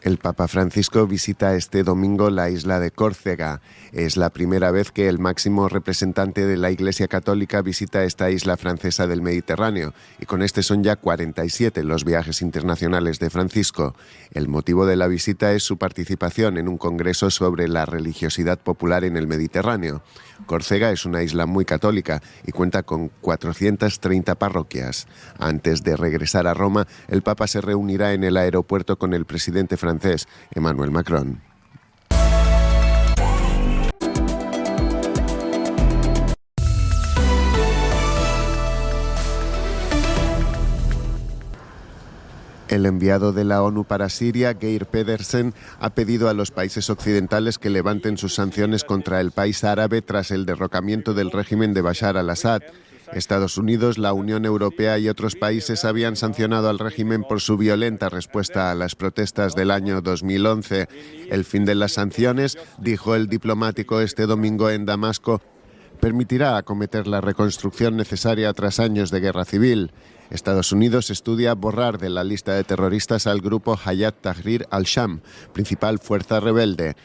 Speaker 4: El Papa Francisco visita este domingo la isla de Córcega. Es la primera vez que el máximo representante de la Iglesia Católica visita esta isla francesa del Mediterráneo, y con este son ya 47 los viajes internacionales de Francisco. El motivo de la visita es su participación en un congreso sobre la religiosidad popular en el Mediterráneo. Córcega es una isla muy católica y cuenta con 430 parroquias. Antes de regresar a Roma, el Papa se reunirá en el aeropuerto con el presidente francés, Emmanuel Macron. El enviado de la ONU para Siria, Geir Pedersen, ha pedido a los países occidentales que levanten sus sanciones contra el país árabe tras el derrocamiento del régimen de Bashar al-Assad. Estados Unidos, la Unión Europea y otros países habían sancionado al régimen por su violenta respuesta a las protestas del año 2011. El fin de las sanciones, dijo el diplomático este domingo en Damasco, permitirá acometer la reconstrucción necesaria tras años de guerra civil. Estados Unidos estudia borrar de la lista de terroristas al grupo Hayat Tahrir al-Sham, principal fuerza rebelde.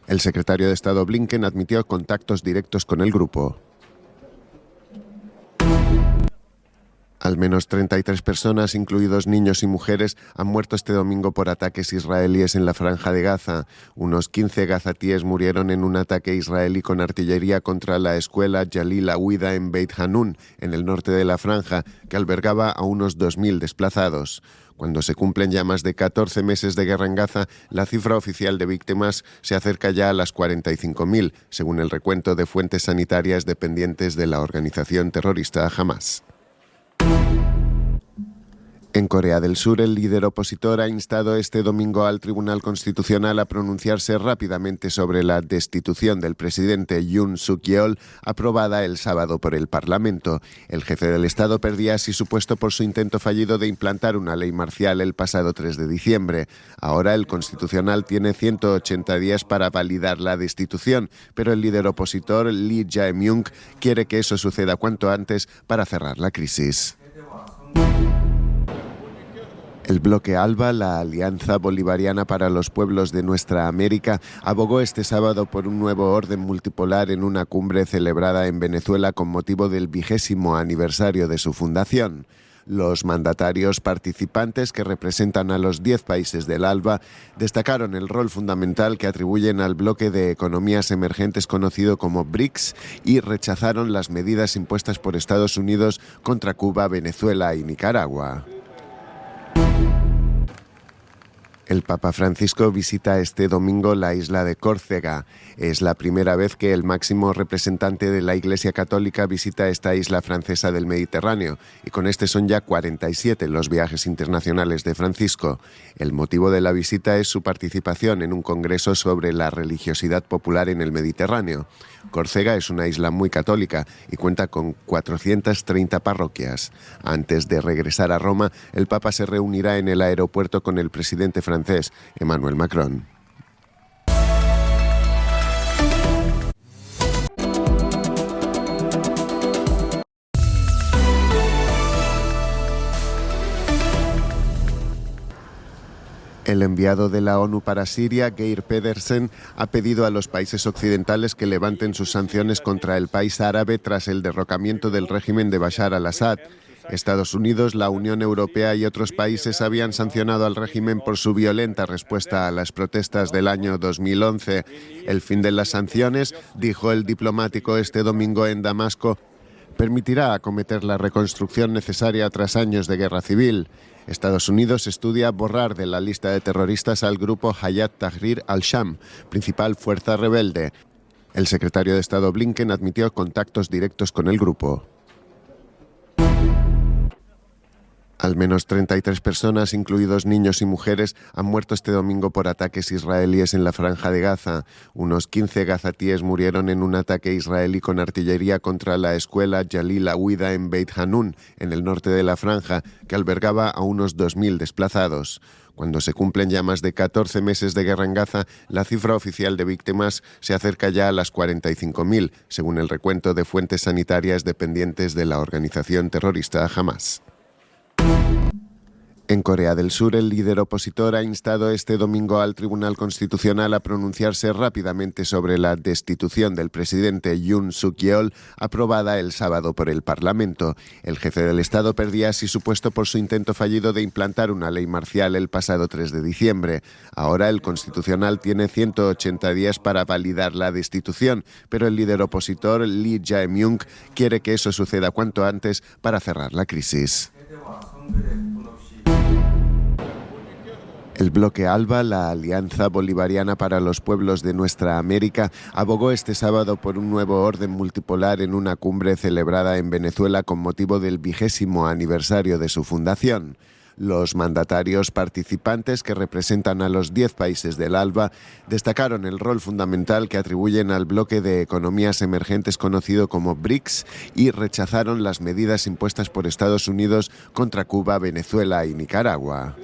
Speaker 4: El secretario de Estado Blinken admitió contactos directos con el grupo. Al menos 33 personas, incluidos niños y mujeres, han muerto este domingo por ataques israelíes en la Franja de Gaza. Unos 15 gazatíes murieron en un ataque israelí con artillería contra la escuela Jalil Awida en Beit Hanun, en el norte de la Franja, que albergaba a unos 2.000 desplazados. Cuando se cumplen ya más de 14 meses de guerra en Gaza, la cifra oficial de víctimas se acerca ya a las 45.000, según el recuento de fuentes sanitarias dependientes de la organización terrorista Hamas. En Corea del Sur, el líder opositor ha instado este domingo al Tribunal Constitucional a pronunciarse rápidamente sobre la destitución del presidente Yoon Suk-yeol, aprobada el sábado por el Parlamento. El jefe del Estado perdía así su puesto por su intento fallido de implantar una ley marcial el pasado 3 de diciembre. Ahora el Constitucional tiene 180 días para validar la destitución, pero el líder opositor Lee Jae-myung quiere que eso suceda cuanto antes para cerrar la crisis. El bloque ALBA, la Alianza Bolivariana para los Pueblos de Nuestra América, abogó este sábado por un nuevo orden multipolar en una cumbre celebrada en Venezuela con motivo del 20º aniversario de su fundación. Los mandatarios participantes, que representan a los 10 países del ALBA, destacaron el rol fundamental que atribuyen al bloque de economías emergentes conocido como BRICS y rechazaron las medidas impuestas por Estados Unidos contra Cuba, Venezuela y Nicaragua. El Papa Francisco visita este domingo la isla de Córcega. Es la primera vez que el máximo representante de la Iglesia Católica visita esta isla francesa del Mediterráneo, y con este son ya 47 los viajes internacionales de Francisco. El motivo de la visita es su participación en un congreso sobre la religiosidad popular en el Mediterráneo. Córcega es una isla muy católica y cuenta con 430 parroquias. Antes de regresar a Roma, el Papa se reunirá en el aeropuerto con el presidente francés, Emmanuel Macron. El enviado de la ONU para Siria, Geir Pedersen, ha pedido a los países occidentales que levanten sus sanciones contra el país árabe tras el derrocamiento del régimen de Bashar al-Assad. Estados Unidos, la Unión Europea y otros países habían sancionado al régimen por su violenta respuesta a las protestas del año 2011. El fin de las sanciones, dijo el diplomático este domingo en Damasco, permitirá acometer la reconstrucción necesaria tras años de guerra civil. Estados Unidos estudia borrar de la lista de terroristas al grupo Hayat Tahrir al-Sham, principal fuerza rebelde. El secretario de Estado Blinken admitió contactos directos con el grupo. Al menos 33 personas, incluidos niños y mujeres, han muerto este domingo por ataques israelíes en la Franja de Gaza. Unos 15 gazatíes murieron en un ataque israelí con artillería contra la escuela Jalil Awida en Beit Hanun, en el norte de la Franja, que albergaba a unos 2.000 desplazados. Cuando se cumplen ya más de 14 meses de guerra en Gaza, la cifra oficial de víctimas se acerca ya a las 45.000, según el recuento de fuentes sanitarias dependientes de la organización terrorista Hamas. En Corea del Sur, el líder opositor ha instado este domingo al Tribunal Constitucional a pronunciarse rápidamente sobre la destitución del presidente Yoon Suk-yeol, aprobada el sábado por el Parlamento. El jefe del Estado perdía así su puesto por su intento fallido de implantar una ley marcial el pasado 3 de diciembre. Ahora el Constitucional tiene 180 días para validar la destitución, pero el líder opositor, Lee Jae-myung, quiere que eso suceda cuanto antes para cerrar la crisis. El bloque ALBA, la Alianza Bolivariana para los Pueblos de Nuestra América, abogó este sábado por un nuevo orden multipolar en una cumbre celebrada en Venezuela con motivo del 20º aniversario de su fundación. Los mandatarios participantes, que representan a los 10 países del ALBA, destacaron el rol fundamental que atribuyen al bloque de economías emergentes conocido como BRICS y rechazaron las medidas impuestas por Estados Unidos contra Cuba, Venezuela y Nicaragua.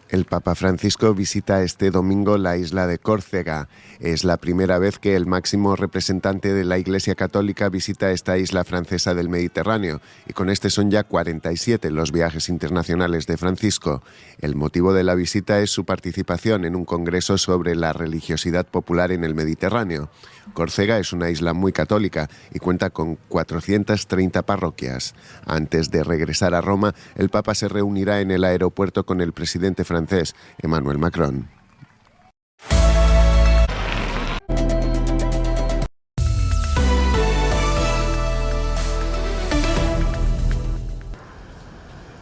Speaker 4: El Papa Francisco visita este domingo la isla de Córcega. Es la primera vez que el máximo representante de la Iglesia Católica visita esta isla francesa del Mediterráneo, y con este son ya 47 los viajes internacionales de Francisco. El motivo de la visita es su participación en un congreso sobre la religiosidad popular en el Mediterráneo. Córcega es una isla muy católica y cuenta con 430 parroquias. Antes de regresar a Roma, el Papa se reunirá en el aeropuerto con el presidente francés, Emmanuel Macron.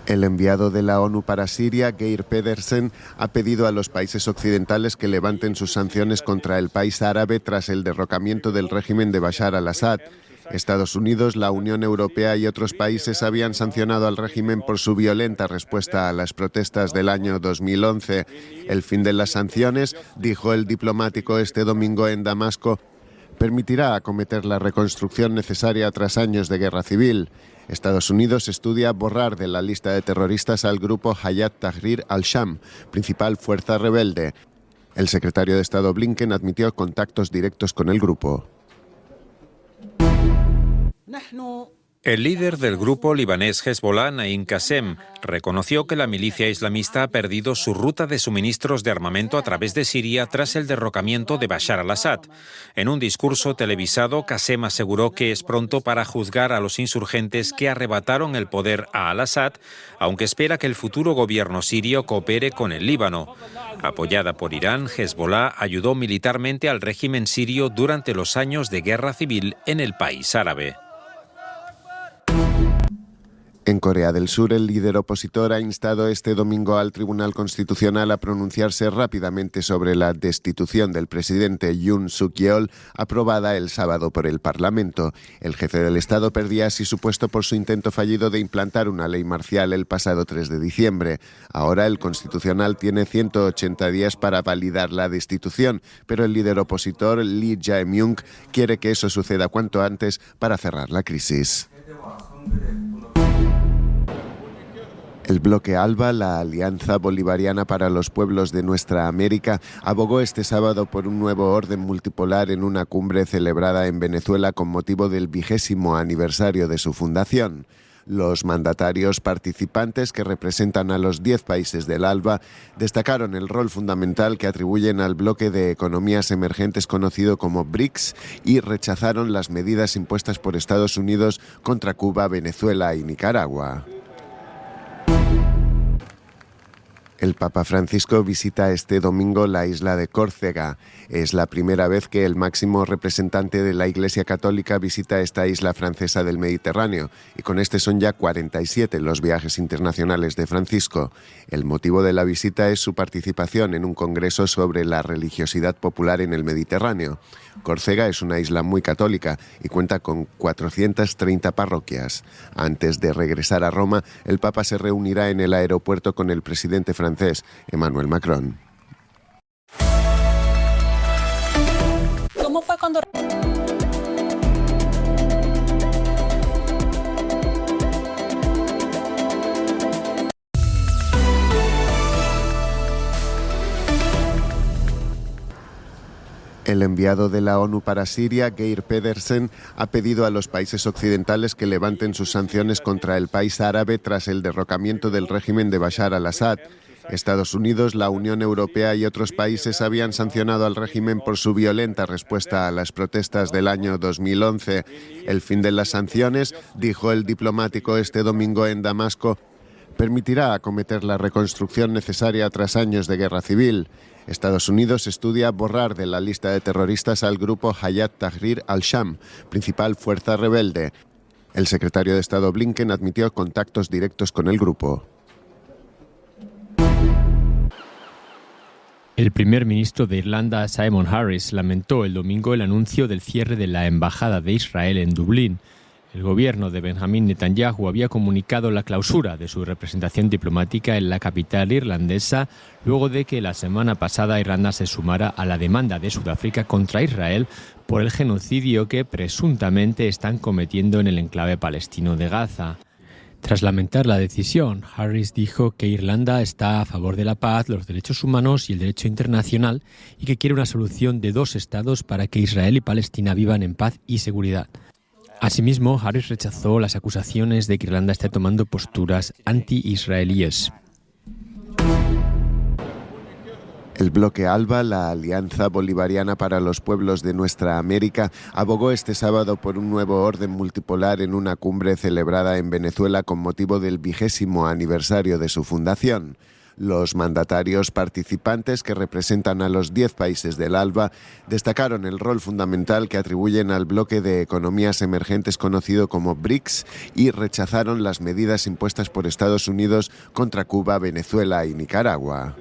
Speaker 4: El enviado de la ONU para Siria, Geir Pedersen, ha pedido a los países occidentales que levanten sus sanciones contra el país árabe tras el derrocamiento del régimen de Bashar al-Assad. Estados Unidos, la Unión Europea y otros países habían sancionado al régimen por su violenta respuesta a las protestas del año 2011. El fin de las sanciones, dijo el diplomático este domingo en Damasco, permitirá acometer la reconstrucción necesaria tras años de guerra civil. Estados Unidos estudia borrar de la lista de terroristas al grupo Hayat Tahrir al-Sham, principal fuerza rebelde. El secretario de Estado Blinken admitió contactos directos con el grupo.
Speaker 1: El líder del grupo libanés Hezbollah, Naim Qassem, reconoció que la milicia islamista ha perdido su ruta de suministros de armamento a través de Siria tras el derrocamiento de Bashar al-Assad. En un discurso televisado, Qassem aseguró que es pronto para juzgar a los insurgentes que arrebataron el poder a al-Assad, aunque espera que el futuro gobierno sirio coopere con el Líbano. Apoyada por Irán, Hezbollah ayudó militarmente al régimen sirio durante los años de guerra civil en el país árabe.
Speaker 4: En Corea del Sur, el líder opositor ha instado este domingo al Tribunal Constitucional a pronunciarse rápidamente sobre la destitución del presidente Yoon Suk-yeol, aprobada el sábado por el Parlamento. El jefe del Estado perdía así su puesto por su intento fallido de implantar una ley marcial el pasado 3 de diciembre. Ahora el Constitucional tiene 180 días para validar la destitución, pero el líder opositor, Lee Jae-myung, quiere que eso suceda cuanto antes para cerrar la crisis. El bloque ALBA, la Alianza Bolivariana para los Pueblos de Nuestra América, abogó este sábado por un nuevo orden multipolar en una cumbre celebrada en Venezuela con motivo del 20º aniversario de su fundación. Los mandatarios participantes, que representan a los 10 países del ALBA, destacaron el rol fundamental que atribuyen al bloque de economías emergentes conocido como BRICS y rechazaron las medidas impuestas por Estados Unidos contra Cuba, Venezuela y Nicaragua. El Papa Francisco visita este domingo la isla de Córcega. Es la primera vez que el máximo representante de la Iglesia Católica visita esta isla francesa del Mediterráneo, y con este son ya 47 los viajes internacionales de Francisco. El motivo de la visita es su participación en un congreso sobre la religiosidad popular en el Mediterráneo. Córcega es una isla muy católica y cuenta con 430 parroquias. Antes de regresar a Roma, el Papa se reunirá en el aeropuerto con el presidente francés, Emmanuel Macron.
Speaker 5: ¿Cómo fue cuando...
Speaker 4: El enviado de la ONU para Siria, Geir Pedersen, ha pedido a los países occidentales que levanten sus sanciones contra el país árabe tras el derrocamiento del régimen de Bashar al-Assad. Estados Unidos, la Unión Europea y otros países habían sancionado al régimen por su violenta respuesta a las protestas del año 2011. El fin de las sanciones, dijo el diplomático este domingo en Damasco, permitirá acometer la reconstrucción necesaria tras años de guerra civil. Estados Unidos estudia borrar de la lista de terroristas al grupo Hayat Tahrir al-Sham, principal fuerza rebelde. El secretario de Estado Blinken admitió contactos directos con el grupo.
Speaker 6: El primer ministro de Irlanda, Simon Harris, lamentó el domingo el anuncio del cierre de la embajada de Israel en Dublín. El gobierno de Benjamín Netanyahu había comunicado la clausura de su representación diplomática en la capital irlandesa luego de que la semana pasada Irlanda se sumara a la demanda de Sudáfrica contra Israel por el genocidio que presuntamente están cometiendo en el enclave palestino de Gaza. Tras lamentar la decisión, Harris dijo que Irlanda está a favor de la paz, los derechos humanos y el derecho internacional y que quiere una solución de 2 estados para que Israel y Palestina vivan en paz y seguridad. Asimismo, Harris rechazó las acusaciones de que Irlanda esté tomando posturas anti-israelíes.
Speaker 4: El bloque ALBA, la Alianza Bolivariana para los Pueblos de Nuestra América, abogó este sábado por un nuevo orden multipolar en una cumbre celebrada en Venezuela con motivo del 20º aniversario de su fundación. Los mandatarios participantes, que representan a los 10 países del ALBA, destacaron el rol fundamental que atribuyen al bloque de economías emergentes conocido como BRICS y rechazaron las medidas impuestas por Estados Unidos contra Cuba, Venezuela y Nicaragua.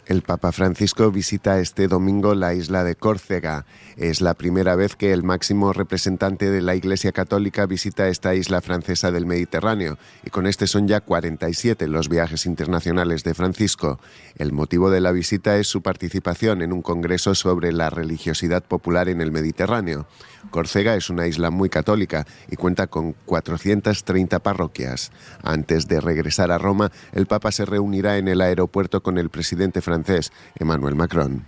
Speaker 4: El Papa Francisco visita este domingo la isla de Córcega. Es la primera vez que el máximo representante de la Iglesia Católica visita esta isla francesa del Mediterráneo, y con este son ya 47 los viajes internacionales de Francisco. El motivo de la visita es su participación en un congreso sobre la religiosidad popular en el Mediterráneo. Córcega es una isla muy católica y cuenta con 430 parroquias. Antes de regresar a Roma, el Papa se reunirá en el aeropuerto con el presidente francés, Emmanuel Macron.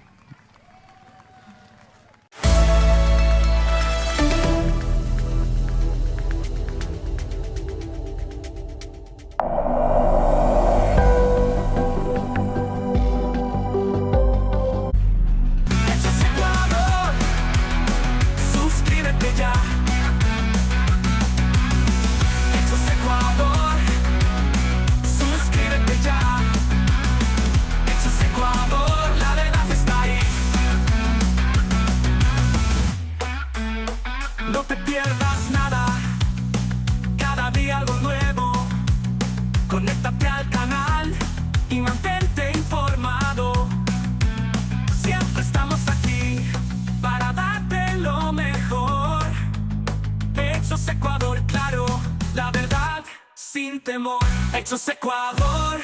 Speaker 7: No te pierdas nada, cada día algo nuevo. Conéctate al canal y mantente informado. Siempre estamos aquí para darte lo mejor. Hechos Ecuador, claro, la verdad sin temor. Hechos Ecuador.